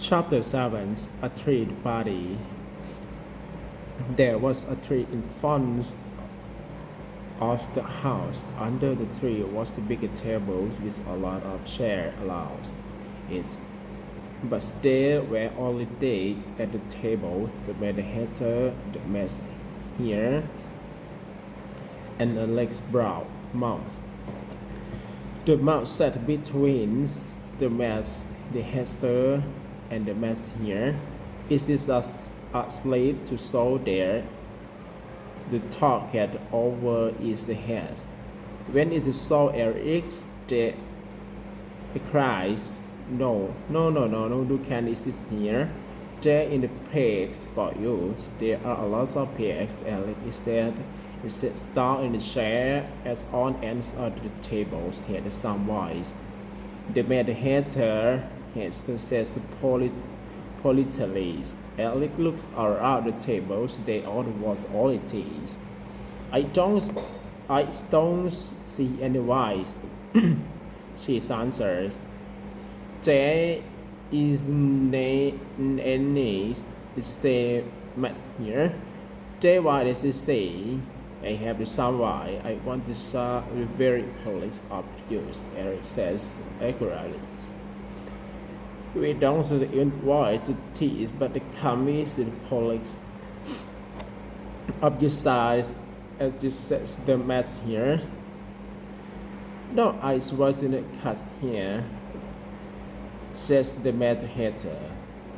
Chapter 7. A Tree Party. There was a tree in front of the house. Under the tree was a big table with a lot of chairs around it. But there were only dates at the table, the meditator, the mess here, and Alex's brow mouse. The mouse sat between the mess, the hester, and the mess here. Is this a slave to sow there? The talk had over is the head. When it saw Eric's, the cries, no, you can't exist here. There in the pigs for you. There are a lot of pigs, Eric said. It said star in the chair as on ends of the tables had some voice. The man hates her, says politely. Eric looks around the tables, they all was all it is. I don't see any wise. She answers. There is any say much here. There why does it say I have some why I want to saw very police of use, Eric says accurately. We don't invoice the teas, but the commies the police of your size as you says the math here. No ice was in the cast here, says the math hater.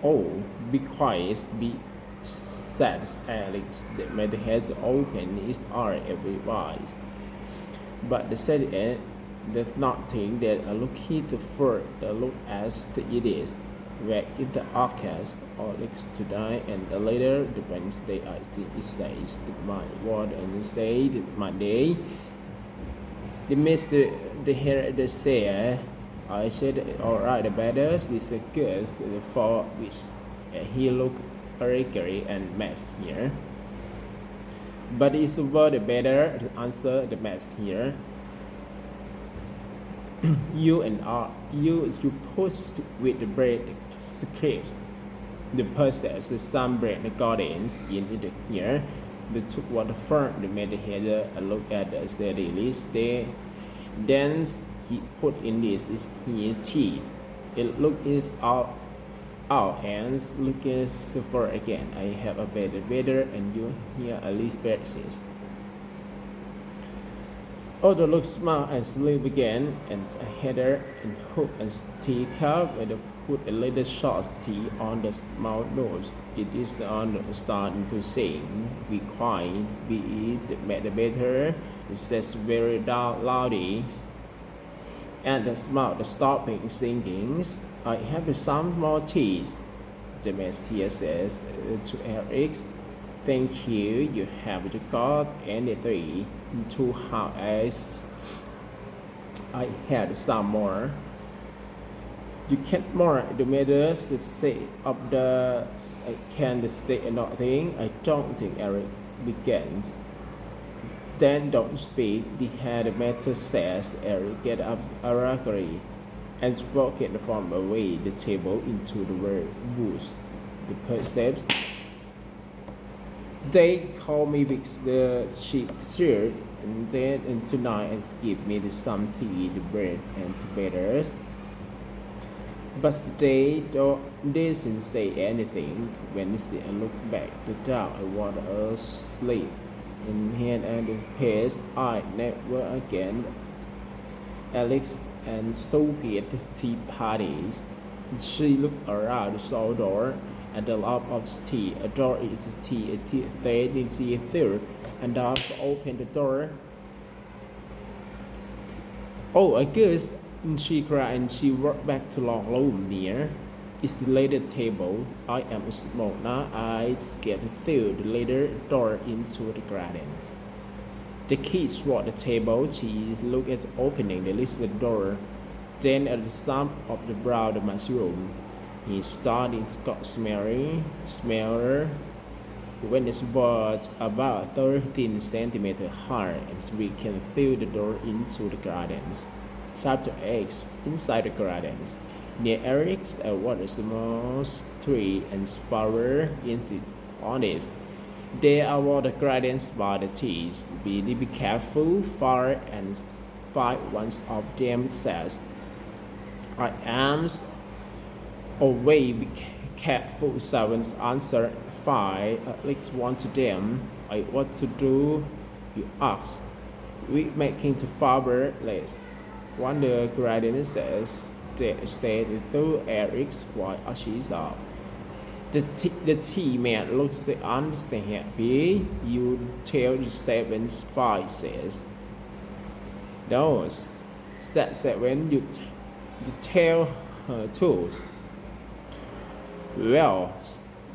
Oh, be quiet, be sad, Alex. The math has open its eye every wise. But the said it, there's nothing that I look at the first, look as it is, where if the outcast or looks to die, and the later the Wednesday I think it says my word and say my day. The Mr. the hair the say I said alright the better is the good for which he looked arrogant and messed here. But is the word better to answer the mess here? You post with the bread scripts the process the some bread gardens in it here. The took water firm the meditator a look at the steady list there. Then he put in this is here tea. It look is out hands look is for again. I have a better and you here a least verses. Other look smile and sleep again, and a header and hook and tea cup and put a little short tea on the small nose. It is on starting to sing. Be quiet, be it the better. It says very loudly. And the smile the stopping singing. I have some more tea. The master says to Eric. Thank you. You have got anything to how as I had some more. You can't more the matters the say of the I can't stay nothing. I don't think Eric begins. Then don't speak. The head matter says Eric get up arrogantly and spoke it from away the table into the woods. The percepts. They call me because the shirt and then and tonight and give me the some tea, the bread and tomatoes. But they didn't say anything. Wednesday I look back the dark I want to sleep. In hand and the pace I never again. Alex and stupid tea parties. She looked around the saw door. At the love of tea, a door is tea, they didn't see a third, and dogs open the door. Oh, I guess she cried and she walked back to long room near. It's the later table. I am small now. I get through the later door into the gardens. The kids walk the table. She looked at opening the little door. Then at the stump of the brown mushroom. He started got smaller when it was about 13 centimeters high and we can feel the door into the gardens. Chapter 8 inside the gardens. Near Eric's, one is the most tree and flower is the honest. They avoid the guidance by the teeth. Be careful, far and fight one of them says. I am away, be careful, servants answer. Five, at least one to them. I what to do, you ask. We making to father list. One the guidance says, they stayed through Eric's while she's up. The tea man looks unhappy. You tell the servants five says. No, said seven, you tell her tools. Well,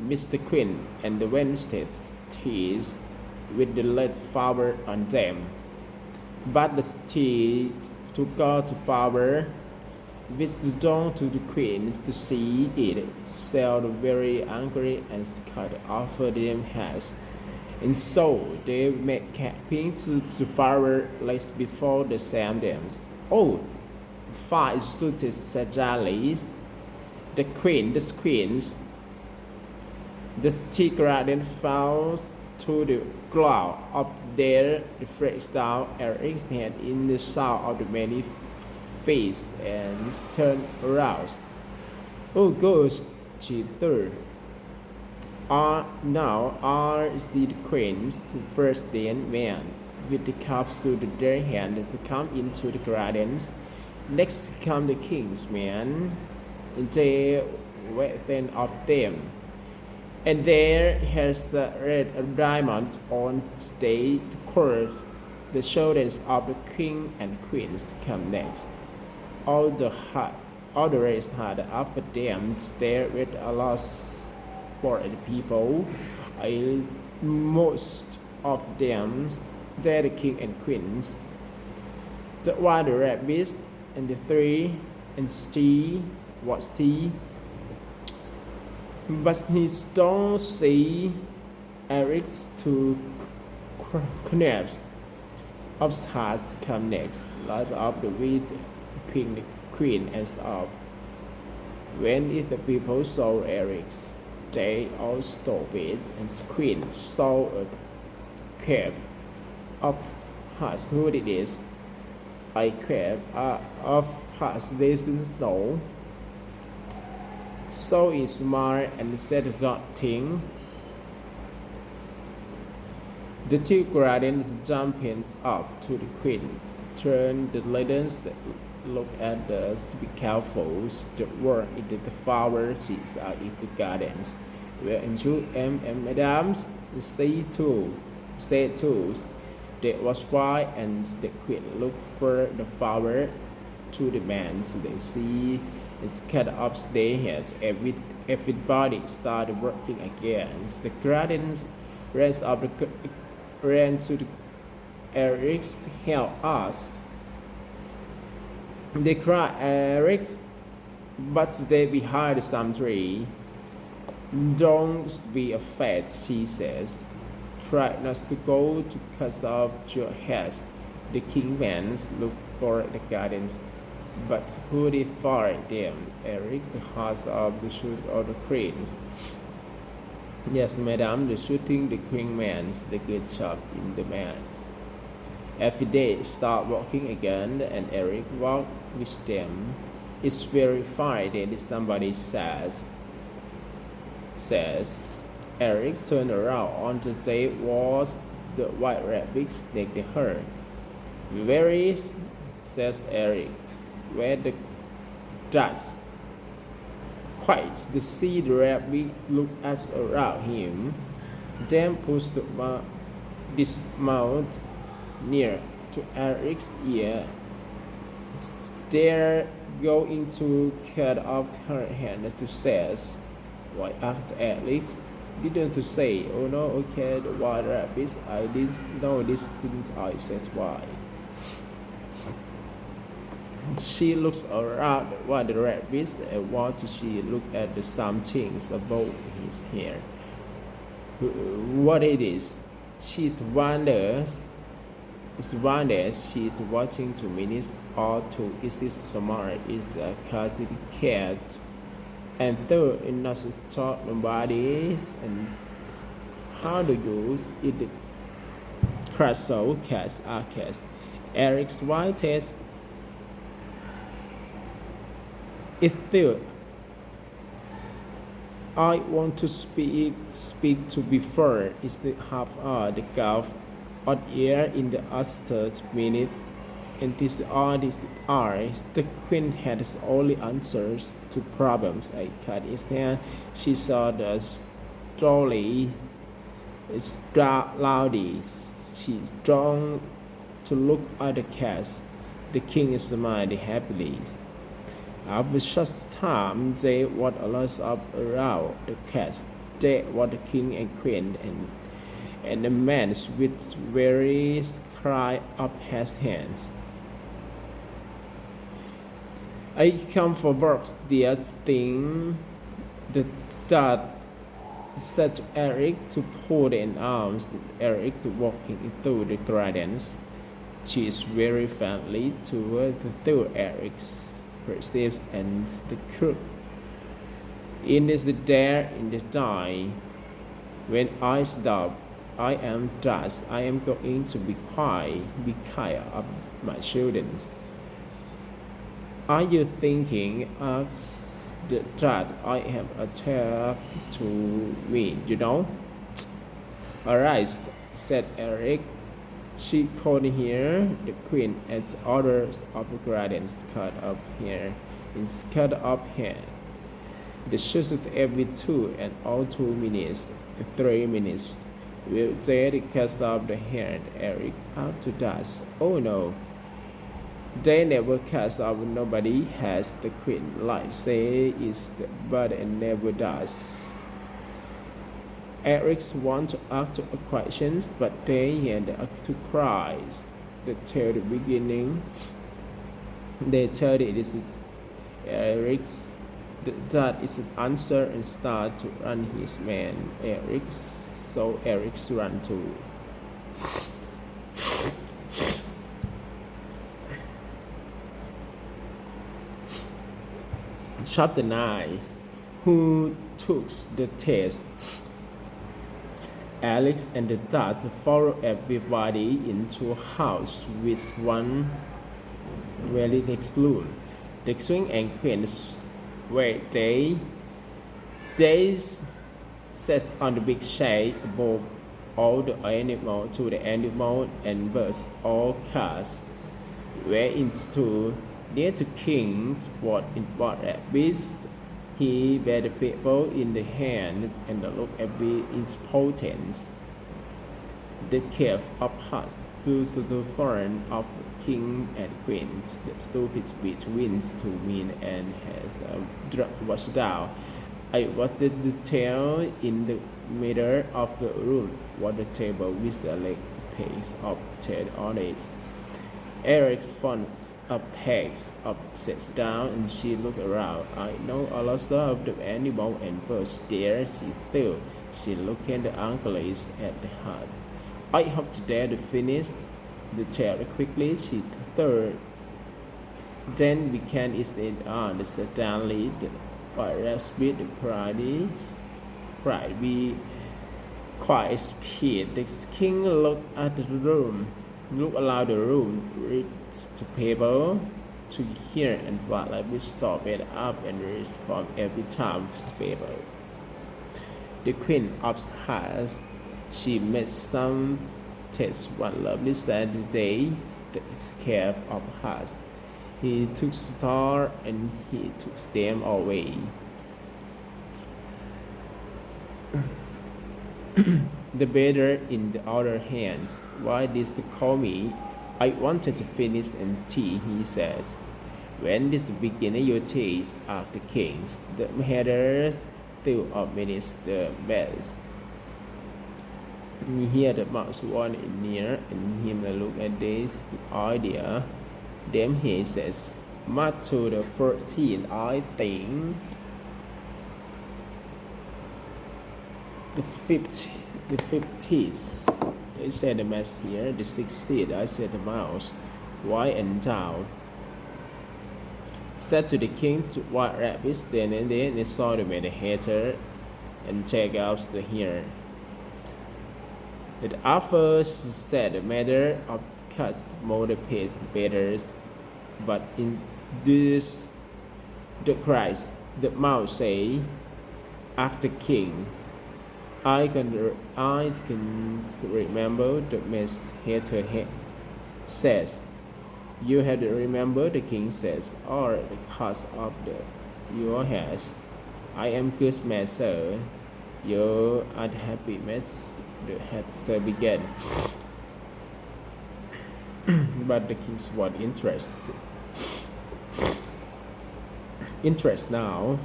Mr. Quinn and the Wednesday teas with the lead flower on them. But the tea to go to father with down to the queen to see it, sailed very angry and cut off them heads. And so they made camping to the father less before the same dams. Oh, five suited Sajalis, the queens, the tigra then fell to the ground up there, the fresh down Eric's head in the south of the many face and turned around. Oh gosh, she third. Now are the queens, the first then man, with the cups to their hands come into the gardens. Next come the king's men, and they within of them. And there has a red diamond on the course. The shoulders of the king and queens come next. All the rest had after them there with a loss for the people. Most of them there the king and queens. The one the rabbits and the three and Steve was Steve. But he don't see Eric's two knaps. Of hearts come next, lot of the wheat queen and up. When if the people saw Eric's, they all stopped it, and queen saw a cab of hearts who it is. I cab of hearts they know. So is smart and said nothing. The two gardens jumping up to the queen, turn the ladies look at the be careful, the work in the flower seeds are in the gardens. Where into and madams say too, that was why and the queen look for the flower to the man so they see it's cut up their heads. Everybody started working again. The gardens ran to the Eric's help us. They cried Eric's, but they behind some tree. Don't be afraid, she says. Try not to go to cut off your heads. The kingman looked for the gardens, but couldn't find them. Eric, the hearts of the shoes of the queens. Yes, madam, the shooting the queenman's the good job in the man's. Every day start walking again and Eric walked with them. It's very fine that somebody says. Eric turned around on the day was the white rabbit next to her. Where is, says Eric, where the dust. Quite the sea the rabbit looked at around him, then pushed this mouth near to Eric's ear. There going to cut off her hand to says, why asked Alex, didn't to say, oh no, okay, the white rabbit, I didn't know these things, I says why. She looks around while the rabbit and want to see look at the some things above his hair. What it is? She's wonders. She's watching 2 minutes or to exist somewhere is a classificate. And third, in not to talk nobodies and how to use it Crasso cast Arcast. Eric's white test is third. I want to speak to before is the half hour the gulf odd year in the third minute and this are the queen had only answers to problems I cut instead she saw the story is loudly she's drawn to look at the cast the king smiled happily after such time, they was a lot of around the cast. They were the king and queen, and the man with various cry up his hands. I come for work, dear thing. The start said to Eric to put in arms. Eric walking through the gardens. She is very friendly toward the third Eric's perceives and the crook. In this there in the die. When I stop, I am thus I am going to be quiet of my children. Are you thinking that I have attacked to me, you know? Alright, said Eric. She called here the queen and orders of the gardens cut up here is cut up here. The shoes every 2 and all 2 minutes, 3 minutes. Will they cast off the hair Eric out to dust? Oh no. They never cast off nobody has the queen like say is the but and never does. Eric wants to ask questions, but they had to cry. They tell the beginning. They tell it is Eric's that is his answer and start to run his man. Eric's run too. Chapter 9. Who took the test? Alex and the dad follow everybody into a house with one very next room. The king and queen where they sat on the big shade above all the animal to the animal and birds all cast were into near to king what in what at beast. He bear the people in the hand and look at the importance. The cave of hearts to the foreign of king and queens. The stupid between to mean and has was down. I watched the detail in the middle of the room. Was the table with the leg piece of Ted on it. Eric's phone pace up sits down and she looked around. I know a lot of the animal and birds there, she thought. She looked at the uncles at the heart. I hope today to finish the tale quickly, she thought. Then we can instead on the suddenly the virus with the cried be quite speed. The king looked at the room. Look around the room, reads to people to hear and what like we stop it up and read from every time paper. The queen upstairs, she made some tests one lovely sad days the care of us. He took star and he took them away. The better in the other hands. Why did you call me? I wanted to finish and tea, he says. When did you begin your teas? Asked the kings. The header few of minutes the bells. He hear the mouse one in near and him look at this idea. Then he says, March to the 14th, I think. The 50th, I said the mass here. The 60th, I said the mouse. Why and down. said to the king to white rabbits, then and then they saw the hater and take out the hair. It after said the matter of cuts motivates better, but in this the Christ, the mouse say, ask the kings. I can remember the hater says. You have to remember, the king says, or the cause of your haste. I am good master. Your unhappiness has begun. But the king was interest now.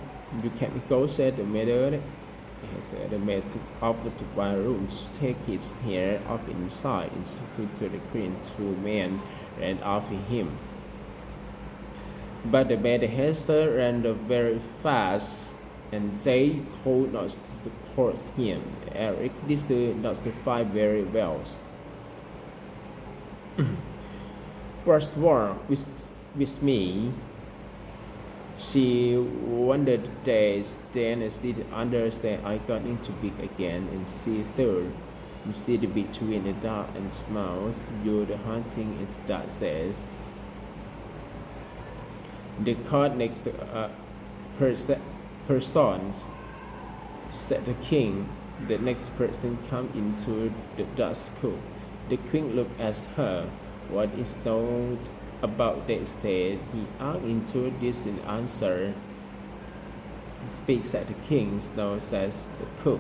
You can go, said the matter. The matter offered to buy rooms to take his hair off inside into the queen. Two men ran after him. But the bad haster ran very fast, and they could not cross him. Eric did not survive very well. What's wrong with me? She wondered days, then did understand. I got into big again and see third. Instead between the dark and smiles, you're the hunting is that says. The card next to persons, said the king. The next person come into the dusk cook. The queen looked at her. What is known about the state? He asked into this in answer. Speak, said the king. Snow, says the cook.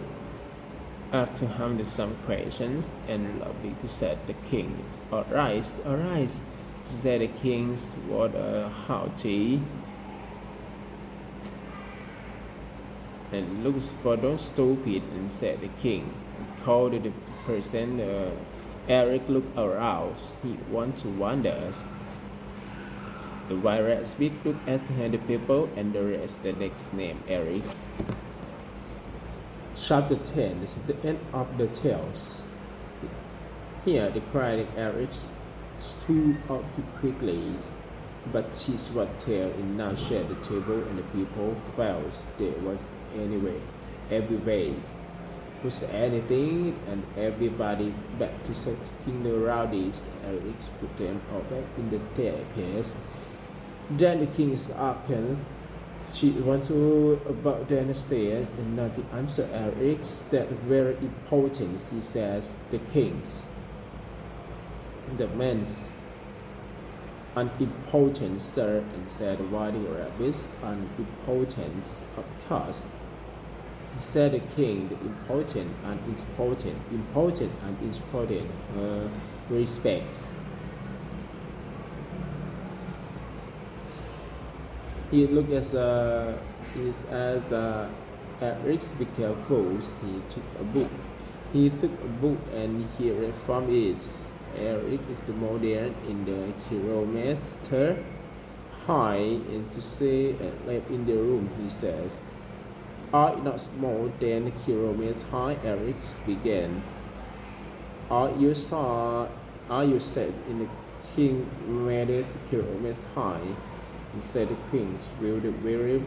After him some questions, and lovely to said the king. Arise, said the king. What a haughty and looks for those stupid, and said the king. Called the person. Eric looked around. He want to wander. The white rabbit looked at the people, and the rest the next name Eric. Chapter 10 is the end of the tales. Here the crying Eric stood up quickly, but his what tail in now shared the table, and the people felt there was every way. Was anything, and everybody back to set King the rowdies. Eric put them all back in their place. Then the king's archons, she went to about the stairs, and not the answer Eric. That very important, she says, the kings. The man's unimportant, sir, and said white rabbits, unimportant, of course. Said the king, the important and important respects. He looked as Eric's be careful. He took a book. And he read from it. Eric is the modern in the kilometer high and to say and left in the room, he says. Are not more than kilometers high, Eric began. Are you set in the king matters kilometers high? He said the queens will the very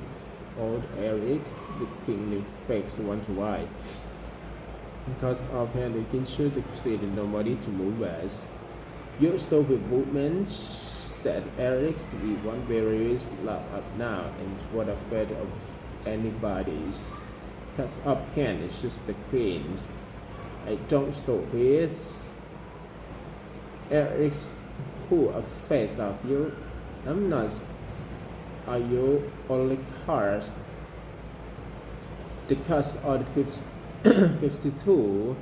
old Eric, the kingly face want to why. Because of her the king should succeed in nobody to move us. You stupid movement, said Eric, we want berries loud up now, and what afraid of anybody's. Cuts up hand, it's just the queens. I don't stop it. Eric's who a face of you. I'm not. Are you only cars? The cars are the 52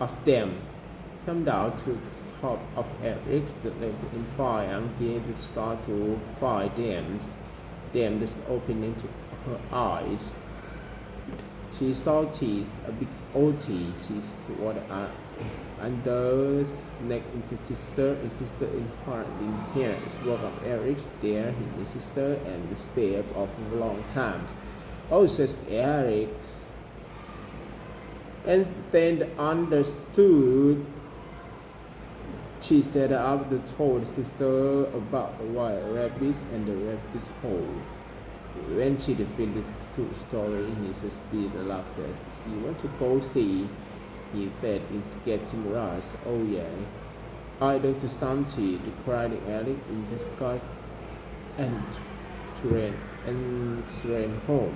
of them come down to the top of Eric's the later in fire and begin to start to fire them. Them just opening to her eyes. She saw teeth, a big old teeth. She swore under neck into sister and sister in heart in here. Spoke of Eric's there, his sister, and the step of long times. Oh, says Eric's. And then understood She set up to told sister about the wild rabbits and the rabbit's hole. When she finished the story, he did laughed. He want to go see. He said it's getting rust. Oh yeah. I looked to something, the crying Alice in the sky and to rain and ran home.